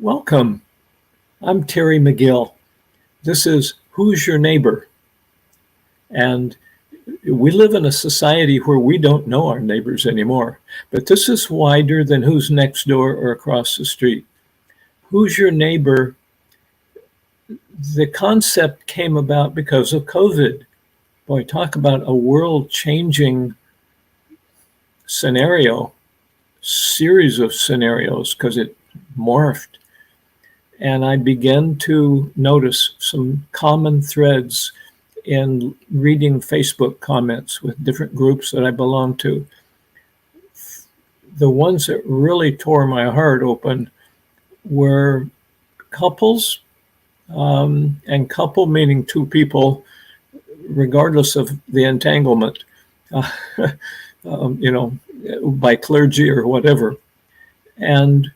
Welcome. I'm Terry McGill. This is Who's Your Neighbor? And we live in a society where we don't know our neighbors anymore. But this is wider than who's next door or across the street. Who's your neighbor? The concept came about because of COVID. Boy, talk about a world-changing series of scenarios, because it morphed. And I began to notice some common threads in reading Facebook comments with different groups that I belong to. The ones that really tore my heart open were couples, and couple meaning two people, regardless of the entanglement, by clergy or whatever. And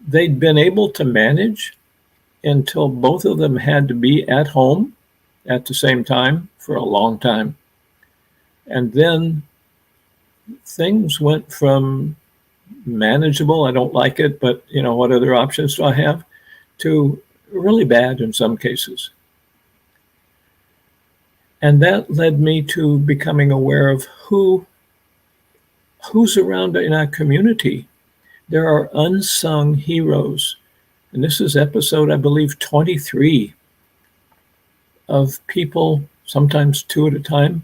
they'd been able to manage until both of them had to be at home at the same time for a long time. And then things went from manageable, I don't like it, but what other options do I have, to really bad in some cases. And that led me to becoming aware of who's around in our community. There are unsung heroes. And this is episode, I believe, 23 of people, sometimes two at a time.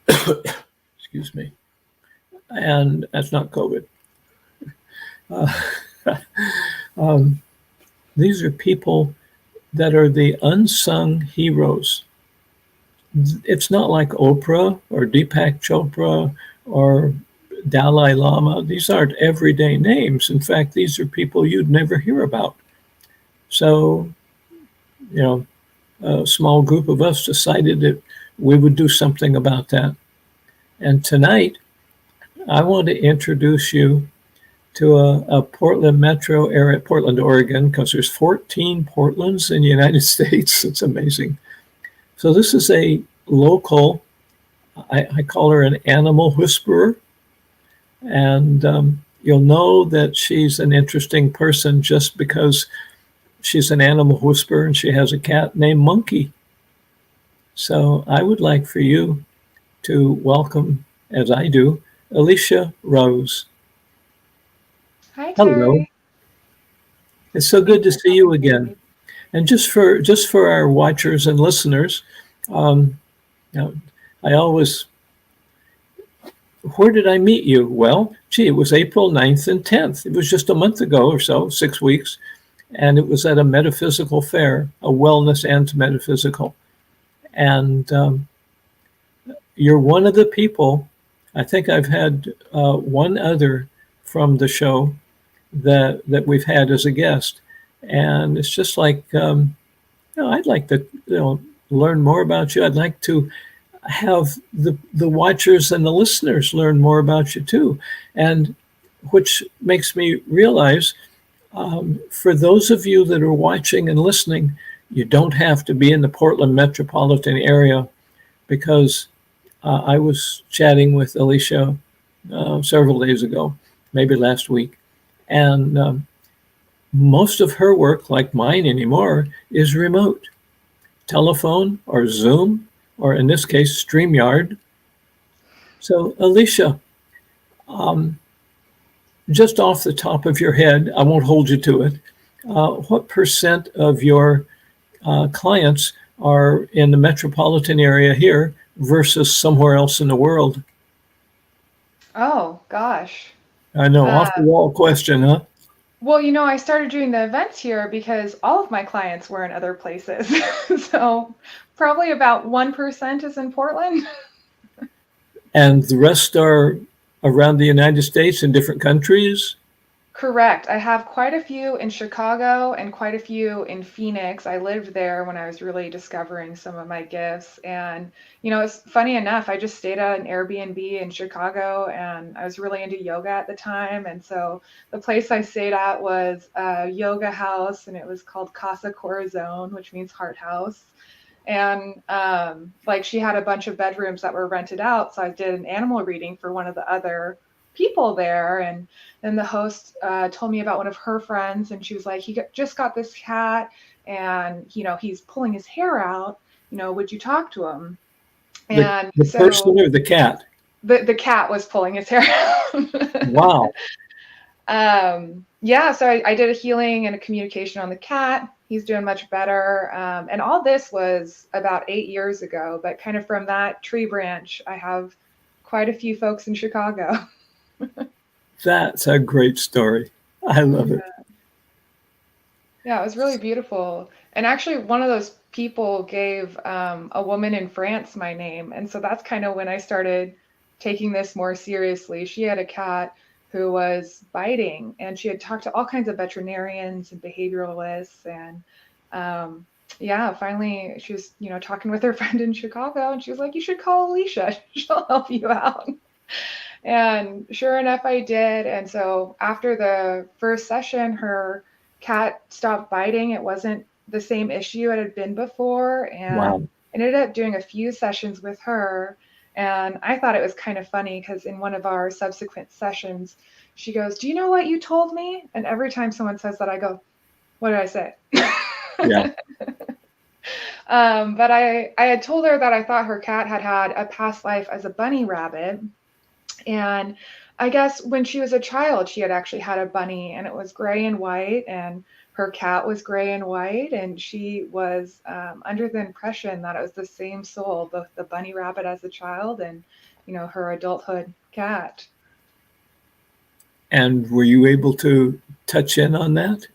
Excuse me. And that's not COVID. These are people that are the unsung heroes. It's not like Oprah or Deepak Chopra or Dalai Lama. These aren't everyday names. In fact, these are people you'd never hear about. So, a small group of us decided that we would do something about that. And tonight, I want to introduce you to a Portland metro area, Portland, Oregon, because there's 14 Portlands in the United States. It's amazing. So this is a local, I call her an animal whisperer. And you'll know that she's an interesting person just because she's an animal whisperer and she has a cat named Monkey. So I would like for you to welcome, as I do, Alicia Rose. Hi, Terry. Hello. It's so good to see you again. And just for our watchers and listeners, I always, where did I meet you? Well, it was April 9th and 10th. It was just a month ago or so, 6 weeks. And it was at a metaphysical fair, a wellness and metaphysical. And you're one of the people, I think I've had one other from the show that we've had as a guest. And it's just like, I'd like to, learn more about you. I'd like to have the watchers and the listeners learn more about you too. And which makes me realize, for those of you that are watching and listening, you don't have to be in the Portland metropolitan area, because I was chatting with Alicia several days ago, maybe last week. And most of her work, like mine anymore, is remote. Telephone or Zoom, or in this case, StreamYard. So, Alicia, just off the top of your head, I won't hold you to it, what percent of your clients are in the metropolitan area here versus somewhere else in the world? Oh, gosh. I know, off the wall question, huh? Well, I started doing the events here because all of my clients were in other places. So probably about 1% is in Portland. And the rest are around the United States in different countries? Correct. I have quite a few in Chicago and quite a few in Phoenix. I lived there when I was really discovering some of my gifts. And, it's funny enough, I just stayed at an Airbnb in Chicago and I was really into yoga at the time. And so the place I stayed at was a yoga house, and it was called Casa Corazon, which means heart house. And she had a bunch of bedrooms that were rented out. So I did an animal reading for one of the other people there. And then the host told me about one of her friends, and she was like, just got this cat, and he's pulling his hair out. Would you talk to him? And The so person or the cat? the cat was pulling his hair out. Wow. Yeah, so I did a healing and a communication on the cat. He's doing much better. And all this was about 8 years ago, but kind of from that tree branch, I have quite a few folks in Chicago. That's a great story. I love it. Yeah, it was really beautiful. And actually, one of those people gave a woman in France my name. And so that's kind of when I started taking this more seriously. She had a cat who was biting, and she had talked to all kinds of veterinarians and behavioralists. And yeah, finally she was, talking with her friend in Chicago, and she was like, you should call Alicia. She'll help you out. And sure enough, I did. And so after the first session, her cat stopped biting. It wasn't the same issue it had been before. And Wow. I ended up doing a few sessions with her. And I thought it was kind of funny because in one of our subsequent sessions, she goes, do you know what you told me? And every time someone says that, I go, what did I say? Yeah. But I had told her that I thought her cat had a past life as a bunny rabbit. And I guess when she was a child, she had actually had a bunny, and it was gray and white, and her cat was gray and white, and she was under the impression that it was the same soul, both the bunny rabbit as a child and, her adulthood cat. And were you able to touch in on that?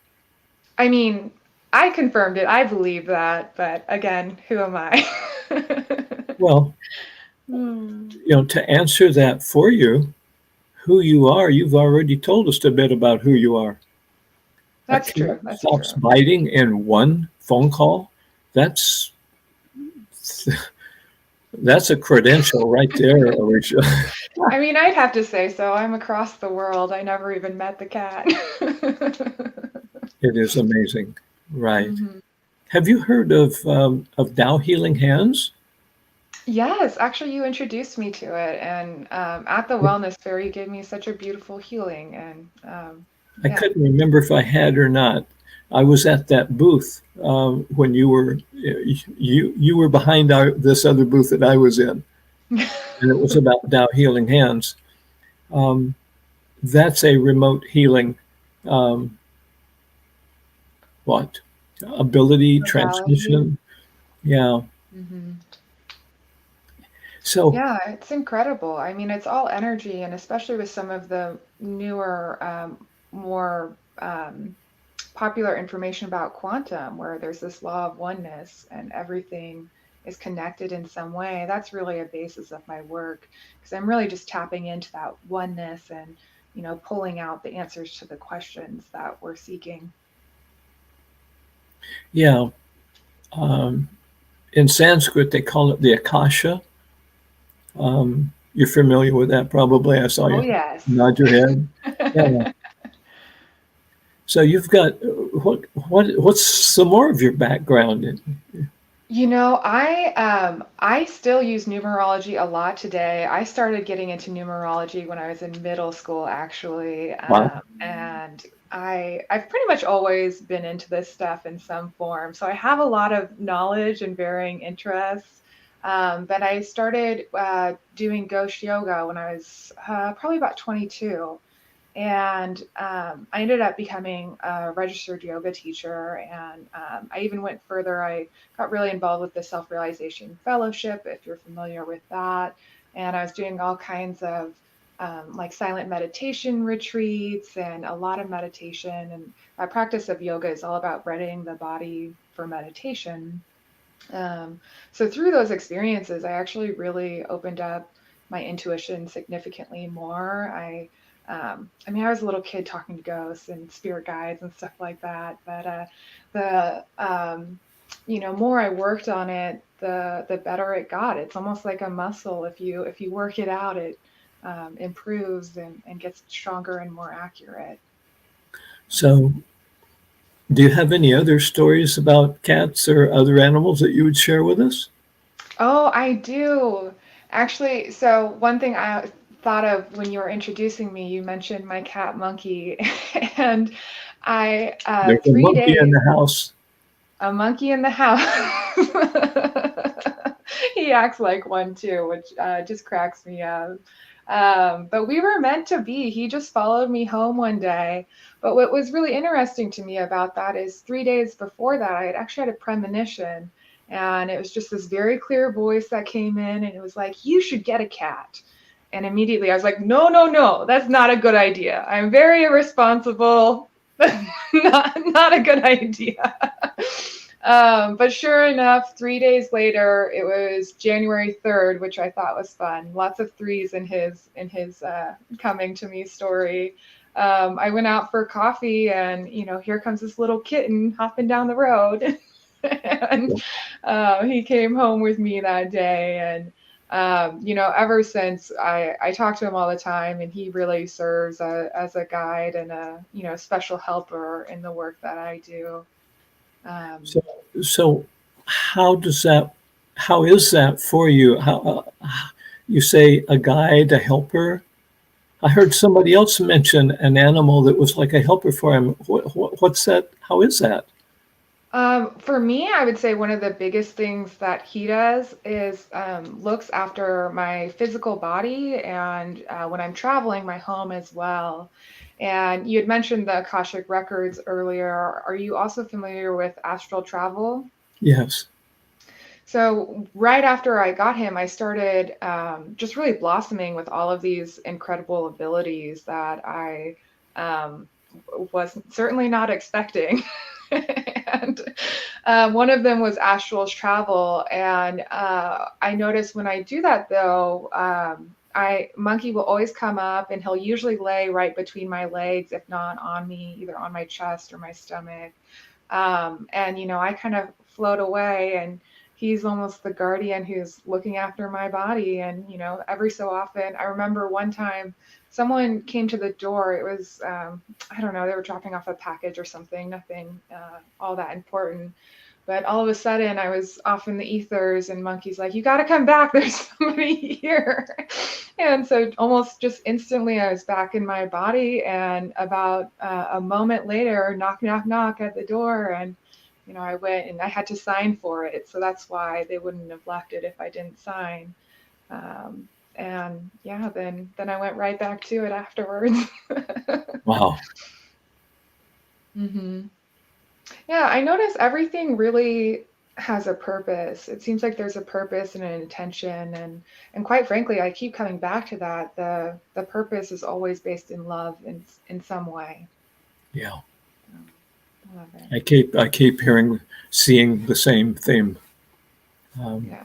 I mean, I confirmed it. I believe that, but again, who am I? Well, to answer that for you, who you are, you've already told us a bit about who you are. That's true. That's stops true. biting in one phone call. That's a credential right there, Alicia. I mean, I'd have to say so. I'm across the world. I never even met the cat. It is amazing, right? Mm-hmm. Have you heard of Tao Healing Hands? Yes, actually, you introduced me to it, and at the wellness fair, you gave me such a beautiful healing. And I couldn't remember if I had or not. I was at that booth when you were behind this other booth that I was in, and it was about Tao Healing Hands. That's a remote healing. Ability, transmission? Yeah. Mm-hmm. So yeah, it's incredible. I mean, it's all energy, and especially with some of the newer, more popular information about quantum, where there's this law of oneness and everything is connected in some way. That's really a basis of my work, because I'm really just tapping into that oneness and, pulling out the answers to the questions that we're seeking. Yeah. In Sanskrit, they call it the Akasha. You're familiar with that, probably. I saw you nod your head. Yeah. So you've got what's some more of your background? I still use numerology a lot today. I started getting into numerology when I was in middle school, actually. Wow. And I've pretty much always been into this stuff in some form. So I have a lot of knowledge and varying interests. But I started doing Ghost Yoga when I was probably about 22. And I ended up becoming a registered yoga teacher. And I even went further. I got really involved with the Self-Realization Fellowship, if you're familiar with that. And I was doing all kinds of like silent meditation retreats and a lot of meditation. And my practice of yoga is all about readying the body for meditation. So through those experiences, I actually really opened up my intuition significantly more. I was a little kid talking to ghosts and spirit guides and stuff like that. But more I worked on it, the better it got. It's almost like a muscle. If you work it out, it improves and gets stronger and more accurate. So, do you have any other stories about cats or other animals that you would share with us? Oh, I do. Actually, so one thing thought of when you were introducing me, you mentioned my cat Monkey, and I There's a three monkey in days the house. a monkey in the house. He acts like one too, which just cracks me up. But we were meant to be. He just followed me home one day. But what was really interesting to me about that is 3 days before that, I had actually had a premonition. And it was just this very clear voice that came in, and it was like, "You should get a cat." And immediately I was like, "No, no, no, that's not a good idea. I'm very irresponsible. Not a good idea." But sure enough, 3 days later, it was January 3rd, which I thought was fun. Lots of threes in his coming to me story. I went out for coffee, and here comes this little kitten hopping down the road, and he came home with me that day. And ever since I talk to him all the time, and he really serves as a guide and a special helper in the work that I do. Um, So, so how is that for you? You say a guide, a helper? I heard somebody else mention an animal that was like a helper for him. What's that? How is that? for me, I would say one of the biggest things that he does is looks after my physical body and when I'm traveling, my home as well. And you had mentioned the Akashic Records earlier. Are you also familiar with astral travel? Yes. So right after I got him, I started just really blossoming with all of these incredible abilities that I um, was certainly not expecting. And one of them was astral travel. And I noticed when I do that, though, I Monkey will always come up, and he'll usually lay right between my legs, if not on me, either on my chest or my stomach. And I kind of float away, and he's almost the guardian who's looking after my body. And every so often, I remember one time someone came to the door. It was I don't know, they were dropping off a package or something, nothing all that important. But all of a sudden, I was off in the ethers, and Monkey's like, "You got to come back. There's somebody here." And so, almost just instantly, I was back in my body. And about a moment later, knock, knock, knock at the door. And I went, and I had to sign for it. So that's why they wouldn't have left it if I didn't sign. And yeah, then I went right back to it afterwards. Wow. hmm Yeah, I notice everything really has a purpose. It seems like there's a purpose and an intention, and quite frankly, I keep coming back to that. The purpose is always based in love in some way. Yeah. I love it. I keep seeing the same theme. Um, Yeah.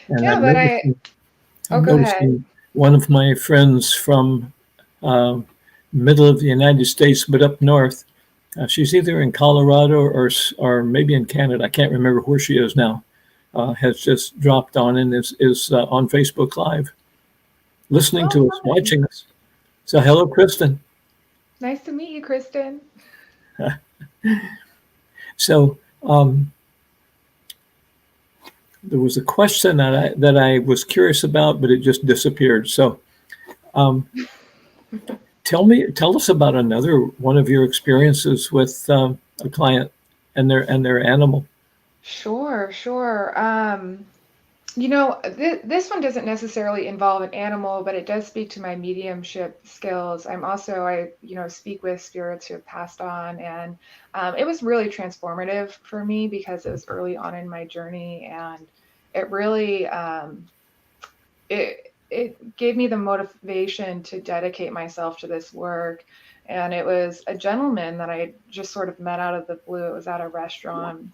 and Yeah, but oh, I'm go ahead. noticing one of my friends from uh, middle of the United States, but up north. She's either in Colorado or maybe in Canada. I can't remember where she is now. Has just dropped on and is on Facebook Live, listening Oh, to us, fun. watching us. So hello, Kristen. Nice to meet you, Kristen. So there was a question that I was curious about, but it just disappeared. So um, tell us about another one of your experiences with a client and their animal. Sure, sure. This one doesn't necessarily involve an animal, but it does speak to my mediumship skills. I speak with spirits who have passed on, and it was really transformative for me because it was early on in my journey, and it really it gave me the motivation to dedicate myself to this work. And it was a gentleman that I just sort of met out of the blue. It was at a restaurant,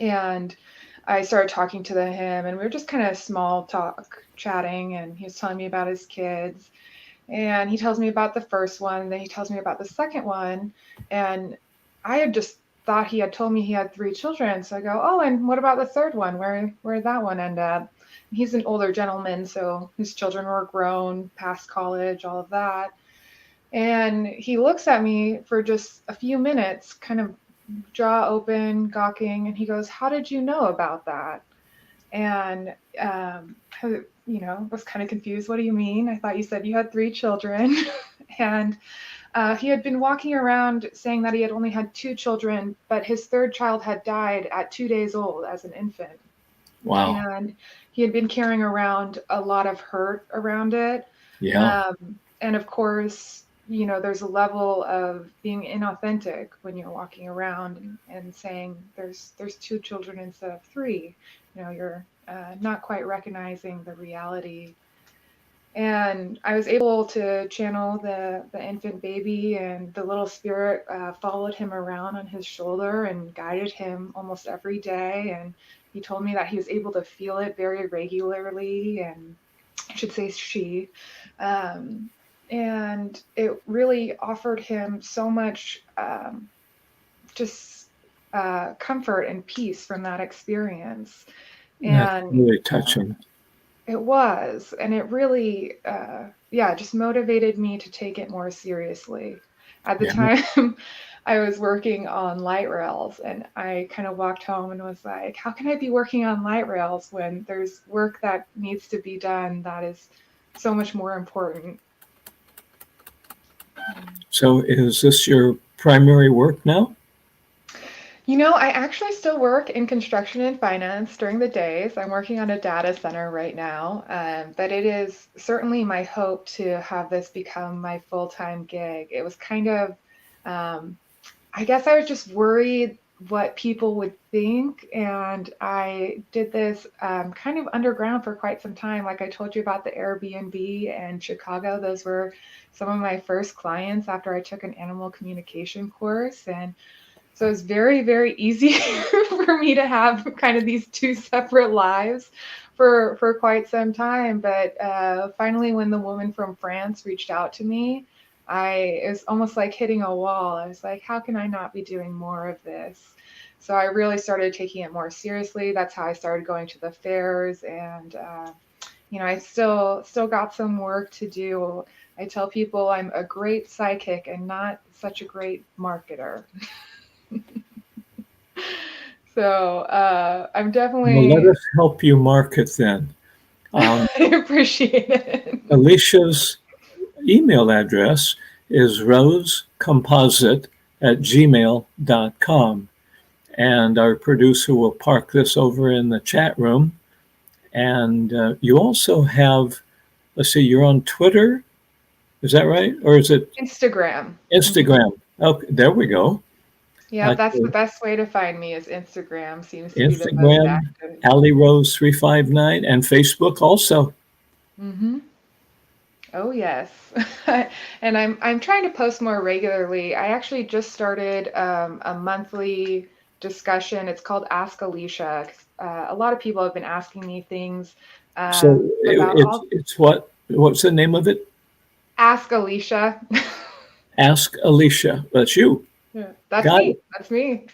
and I started talking to him, and we were just kind of small talk chatting, and he was telling me about his kids. And he tells me about the first one, and then he tells me about the second one. And I had just thought he had told me he had three children. So I go, "Oh, and what about the third one? Where did that one end up?" He's an older gentleman, so his children were grown, past college, all of that. And he looks at me for just a few minutes, kind of jaw open, gawking, and he goes, "How did you know about that?" And was kind of confused. What do you mean? I thought you said you had 3 children. And he had been walking around saying that he had only had 2 children, but his third child had died at 2 days old as an infant. Wow. And he had been carrying around a lot of hurt around it. Yeah. And of course, there's a level of being inauthentic when you're walking around and saying there's 2 children instead of 3. You're not quite recognizing the reality. And I was able to channel the infant baby, and the little spirit followed him around on his shoulder and guided him almost every day. And he told me that he was able to feel it very regularly, and I should say she. And it really offered him so much just comfort and peace from that experience. That's And really touching. it was, and it really, just motivated me to take it more seriously. At the Yeah. time, I was working on light rails, and I kind of walked home and was like, how can I be working on light rails when there's work that needs to be done that is so much more important? So is this your primary work now? I actually still work in construction and finance during the days. I'm working on a data center right now, but it is certainly my hope to have this become my full-time gig. It was kind of, I guess I was just worried what people would think, and I did this kind of underground for quite some time. Like I told you about the Airbnb and Chicago, those were some of my first clients after I took an animal communication course. And so it's very, very easy for me to have kind of these 2 separate lives for quite some time. But finally, when the woman from France reached out to me, it was almost like hitting a wall. I was like, how can I not be doing more of this? So I really started taking it more seriously. That's how I started going to the fairs, and I still got some work to do. I tell people I'm a great psychic and not such a great marketer. So I'm Well, let definitely us help you market then. I appreciate it. Alicia's email address is rosecomposite@gmail.com. And our producer will park this over in the chat room. And you also have, let's see, you're on Twitter. Is that right? Or is it Instagram. Instagram? Okay, there we go. Yeah, that's the best way to find me is Instagram. Seems to be the most Instagram, active. Ali Rose 359, and Facebook also. Mm-hmm. Oh yes. And I'm trying to post more regularly. I actually just started a monthly discussion. It's called Ask Alicia. 'Cause, a lot of people have been asking me things So about all it's what's the name of it? Ask Alicia. Ask Alicia. That's you. Yeah, that's Got me. it. That's me.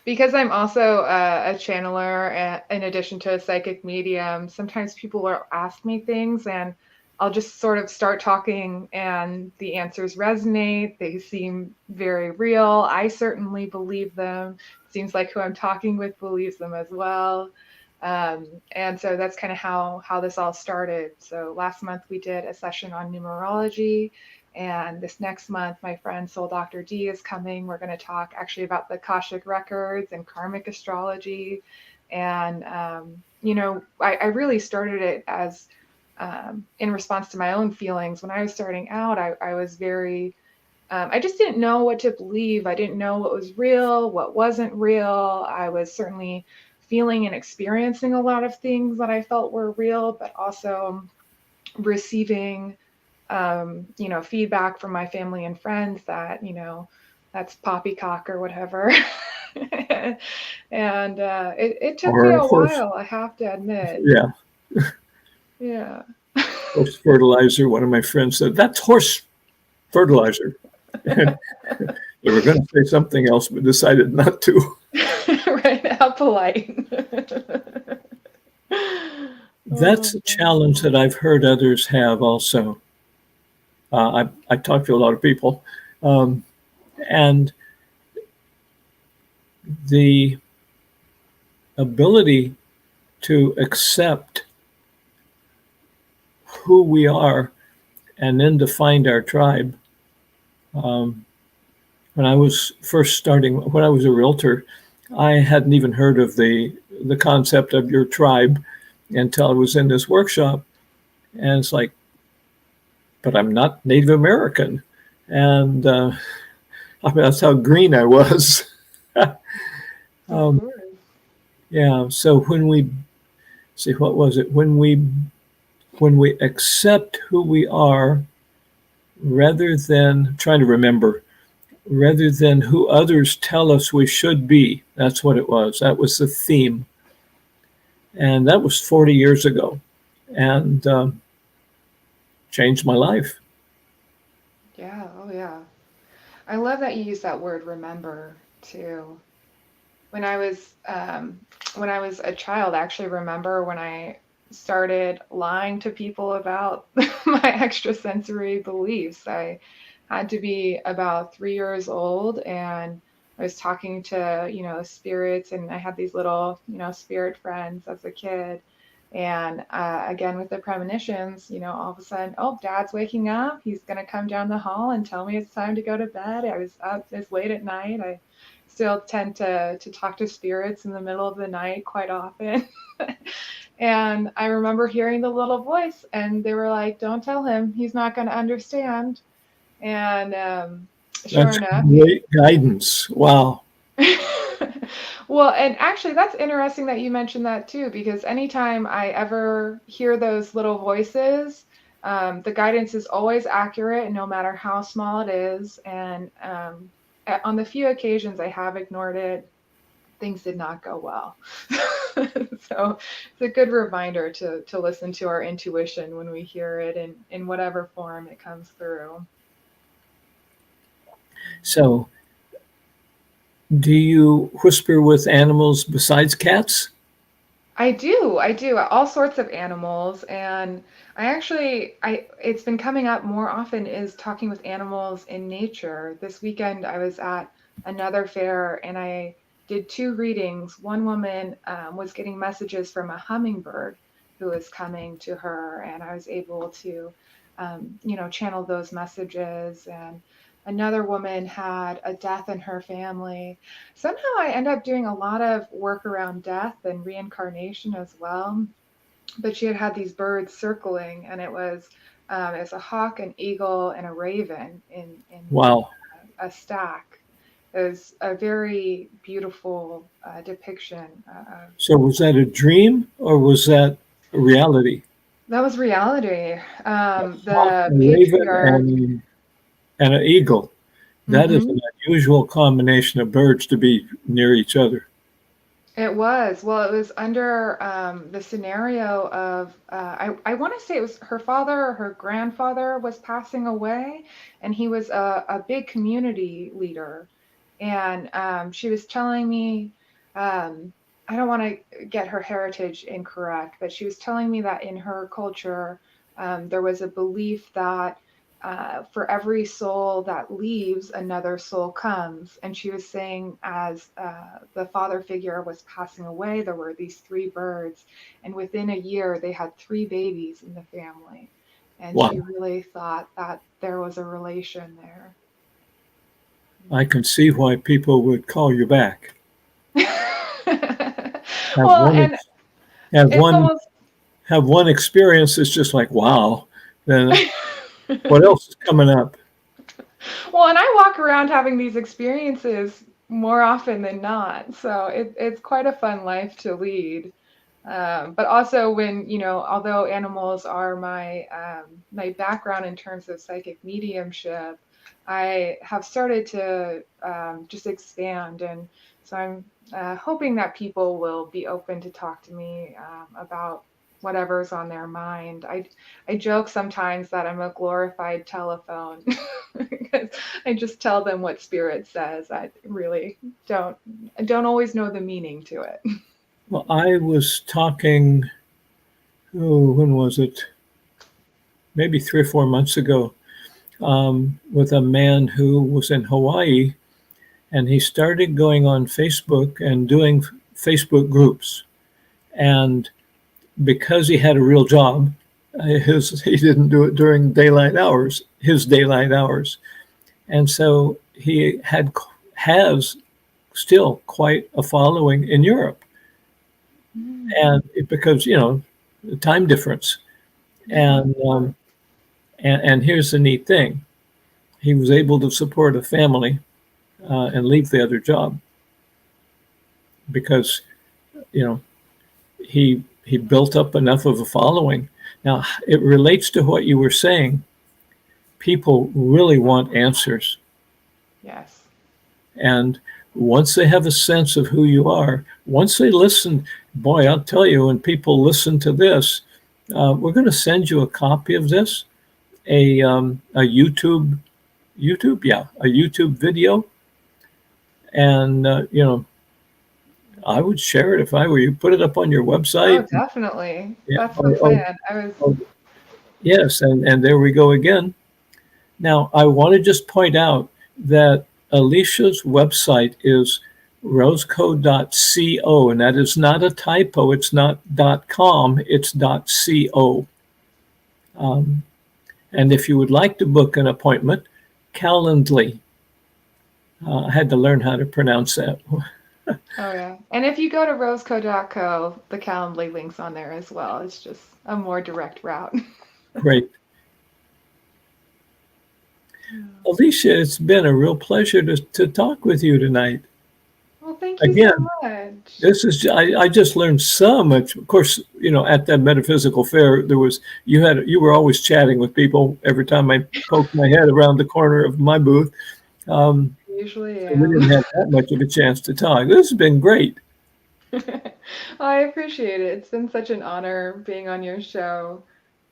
Because I'm also a channeler, in addition to a psychic medium. Sometimes people will ask me things, and I'll just sort of start talking, and the answers resonate. They seem very real. I certainly believe them. Seems like who I'm talking with believes them as well. And so that's kind of how this all started. So last month we did a session on numerology. And this next month, my friend Soul Dr. D is coming. We're going to talk actually about the Akashic records and karmic astrology. And, I really started it as in response to my own feelings. When I was starting out, I was very, I just didn't know what to believe. I didn't know what was real, what wasn't real. I was certainly feeling and experiencing a lot of things that I felt were real, but also receiving feedback from my family and friends that, that's poppycock or whatever. And it took me Or a horse, while, I have to admit. yeah, Yeah. horse fertilizer. One of my friends said, that's horse fertilizer. And they were going to say something else, but decided not to. Right, how polite. That's Oh, a challenge that I've heard others have also. I talk to a lot of people, and the ability to accept who we are and then to find our tribe. When I was first starting, when I was a realtor, I hadn't even heard of the concept of your tribe until I was in this workshop. And it's like, but I'm not Native American. And I mean, that's how green I was. Yeah. So when we see, what was it? When we accept who we are, rather than trying to remember, rather than who others tell us we should be. That's what it was. That was the theme. And that was 40 years ago, and changed my life. Yeah. Oh, yeah. I love that you use that word remember too. When I was a child, I actually remember when I started lying to people about my extrasensory beliefs. I had to be about 3 years old, and I was talking to, spirits, and I had these little, spirit friends as a kid. And again, with the premonitions, all of a sudden, oh, Dad's waking up. He's going to come down the hall and tell me it's time to go to bed. I was up this late at night. I still tend to talk to spirits in the middle of the night quite often. And I remember hearing the little voice, and they were like, don't tell him. He's not going to understand. And sure That's enough, great guidance. Wow. well, and actually, that's interesting that you mentioned that too, because anytime I ever hear those little voices, the guidance is always accurate, no matter how small it is. And on the few occasions I have ignored it, things did not go well. So it's a good reminder to listen to our intuition when we hear it in whatever form it comes through. So, do you whisper with animals besides cats? I do. All sorts of animals. And it's been coming up more often is talking with animals in nature. This weekend, I was at another fair and I did 2 readings. One woman was getting messages from a hummingbird who was coming to her, and I was able to, channel those messages. And another woman had a death in her family. Somehow I end up doing a lot of work around death and reincarnation as well. But she had these birds circling, and it's a hawk, an eagle, and a raven in Wow. a stack. It was a very beautiful depiction. So, was that a dream or was that a reality? That was reality. Hawk, a The raven, patriarch. and an eagle. That is Mhm. an unusual combination of birds to be near each other. It was. Well, it was under the scenario of, I want to say it was her father or her grandfather was passing away, and he was a big community leader. And she was telling me, I don't want to get her heritage incorrect, but she was telling me that in her culture, there was a belief that for every soul that leaves, another soul comes. And she was saying, as the father figure was passing away, there were these 3 birds, and within a year, they had 3 babies in the family. And she Wow. really thought that there was a relation there. I can see why people would call you back. Have Well, one, and ex- have it's one, almost. have one experience that's just like, wow. Then what else is coming up? Well, and I walk around having these experiences more often than not. So it's quite a fun life to lead. But also when, although animals are my background in terms of psychic mediumship, I have started to just expand. And so I'm hoping that people will be open to talk to me about whatever's on their mind. I joke sometimes that I'm a glorified telephone because I just tell them what spirit says. I really don't always know the meaning to it. Well, I was talking, when was it? Maybe 3 or 4 months ago, with a man who was in Hawaii, and he started going on Facebook and doing Facebook groups. And because he had a real job, He didn't do it during daylight hours, his daylight hours. And so he has still quite a following in Europe. And because, the time difference. And here's the neat thing. He was able to support a family and leave the other job because, he built up enough of a following. Now, it relates to what you were saying. People really want answers. Yes. And once they have a sense of who you are, once they listen, boy, I'll tell you, when people listen to this, we're going to send you a copy of this, a YouTube video. And, I would share it if I were you. Put it up on your website. Oh, definitely. Yeah. That's the plan. Yes, and there we go again. Now, I want to just point out that Alicia's website is roseco.co, and that is not a typo. It's not .com, it's .co. And if you would like to book an appointment, Calendly. I had to learn how to pronounce that. Oh, yeah. And if you go to roseco.co, the Calendly link's on there as well. It's just a more direct route. Great. Alicia, it's been a real pleasure to talk with you tonight. Well, thank you Again, so much. This is I just learned so much. Of course, at that metaphysical fair, you were always chatting with people every time I poked my head around the corner of my booth. Usually, so we didn't have that much of a chance to talk. This has been great. I appreciate it. It's been such an honor being on your show.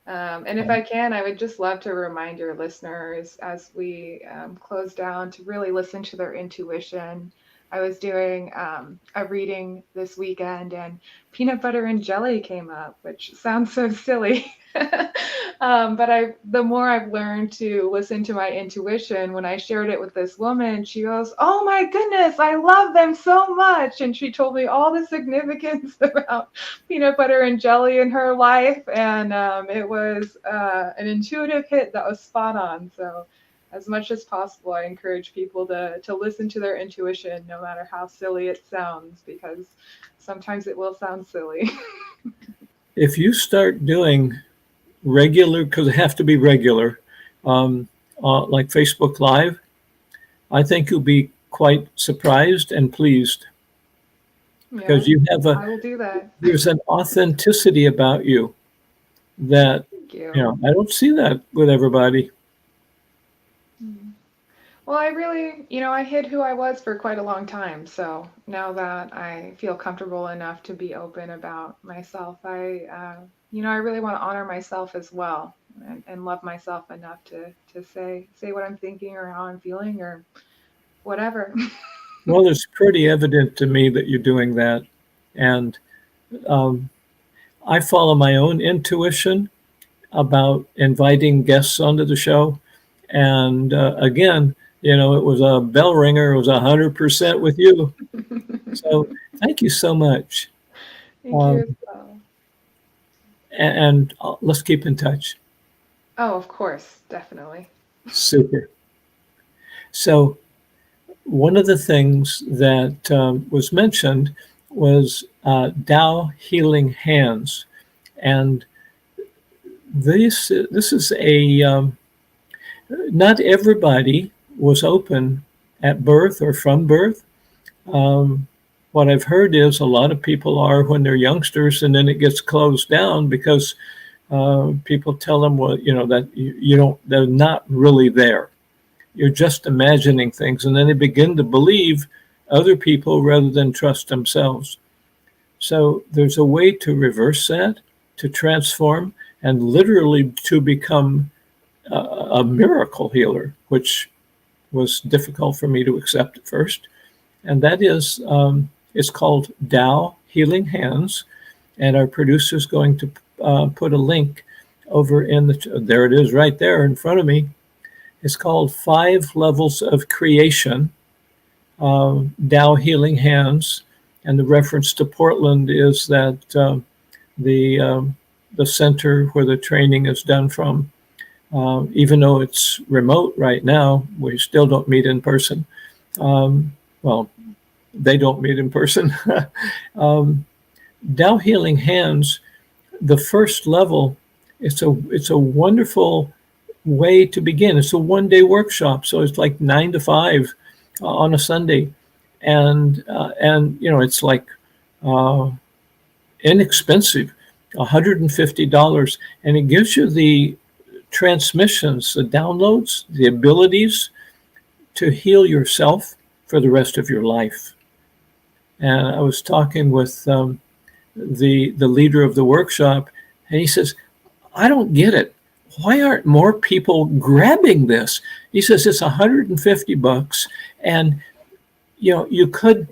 And if I can, I would just love to remind your listeners as we close down to really listen to their intuition. I was doing a reading this weekend and peanut butter and jelly came up, which sounds so silly. But the more I've learned to listen to my intuition, when I shared it with this woman, she goes, "Oh my goodness, I love them so much." And she told me all the significance about peanut butter and jelly in her life. And it was an intuitive hit that was spot on. So as much as possible, I encourage people to listen to their intuition, no matter how silly it sounds, because sometimes it will sound silly. If you start doing regular, because they have to be regular, like Facebook Live, I think you'll be quite surprised and pleased because you have I will do that. There's an authenticity about you that Thank you. I don't see that with everybody. Well, I really, I hid who I was for quite a long time. So now that I feel comfortable enough to be open about myself, I really want to honor myself as well and love myself enough to say what I'm thinking or how I'm feeling or whatever. Well, it's pretty evident to me that you're doing that. And I follow my own intuition about inviting guests onto the show. And again, it was a bell ringer. It was 100% with you. So thank you so much. Thank you as well. And let's keep in touch. Oh, of course. Definitely. Super. So one of the things that was mentioned was Tao Healing Hands. And this is not everybody was open at birth or from birth. What I've heard is a lot of people are when they're youngsters, and then it gets closed down because people tell them, well, that you don't, they're not really there. You're just imagining things, and then they begin to believe other people rather than trust themselves. So there's a way to reverse that, to transform, and literally to become a miracle healer, which was difficult for me to accept at first. And that is, it's called Tao Healing Hands. And our producer is going to put a link over there it is right there in front of me. It's called 5 Levels of Creation, Tao Healing Hands. And the reference to Portland is that the the center where the training is done from. Even though it's remote right now, we still don't meet in person. Well, they don't meet in person. Tao Healing Hands, the first level, it's a wonderful way to begin. It's a one-day workshop, so it's like 9 to 5 on a Sunday, and it's like inexpensive, $150, and it gives you the transmissions, the downloads, the abilities to heal yourself for the rest of your life. And I was talking with the leader of the workshop, and he says, I don't get it. Why aren't more people grabbing this? He says it's $150, and you could,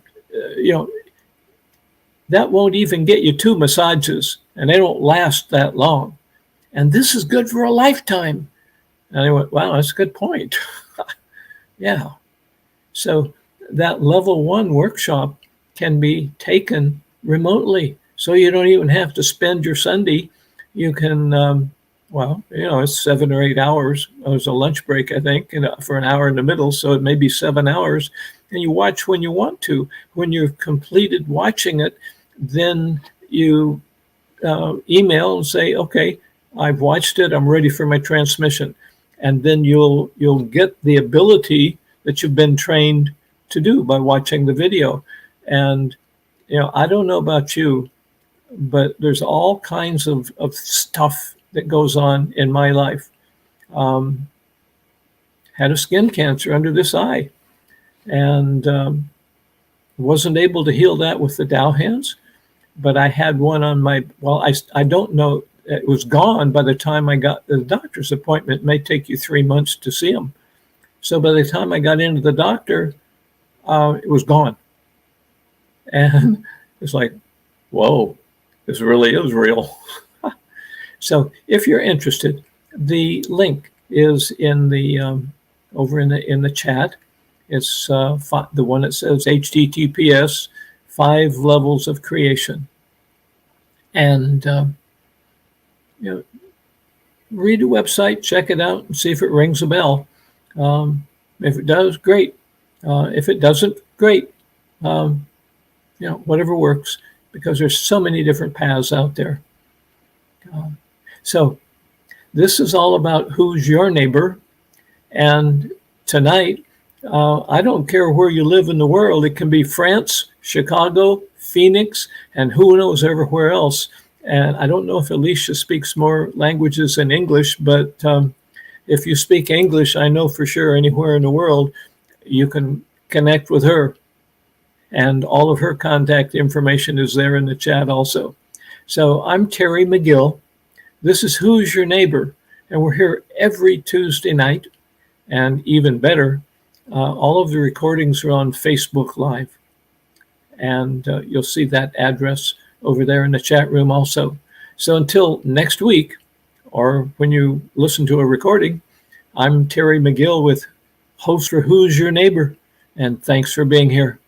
that won't even get you 2 massages, and they don't last that long. And this is good for a lifetime. And I went, wow, that's a good point. Yeah. So that level 1 workshop can be taken remotely. So you don't even have to spend your Sunday. You can, it's 7 or 8 hours. There's a lunch break, I think, for an hour in the middle. So it may be 7 hours. And you watch when you want to. When you've completed watching it, then you email and say, okay, I've watched it. I'm ready for my transmission. And then you'll get the ability that you've been trained to do by watching the video. And, I don't know about you, but there's all kinds of stuff that goes on in my life. Had a skin cancer under this eye, and wasn't able to heal that with the Tao hands, but I had one on my, I don't know, it was gone by the time I got the doctor's appointment. It may take you 3 months to see him. So by the time I got into the doctor, it was gone. And it's like, whoa, this really is real. So if you're interested, the link is in the over in the chat. It's the one that says HTTPS 5 levels of creation. And read the website, check it out, and see if it rings a bell. If it does, great. If it doesn't, great. Whatever works, because there's so many different paths out there. So this is all about who's your neighbor. And tonight, I don't care where you live in the world. It can be France, Chicago, Phoenix, and who knows everywhere else. And I don't know if Alicia speaks more languages than English, but if you speak English, I know for sure anywhere in the world, you can connect with her. And all of her contact information is there in the chat also. So I'm Terry McGill. This is Who's Your Neighbor? And we're here every Tuesday night. And even better, all of the recordings are on Facebook Live. And you'll see that address over there in the chat room also. So until next week, or when you listen to a recording, I'm Terry McGill with host for Who's Your Neighbor? And thanks for being here.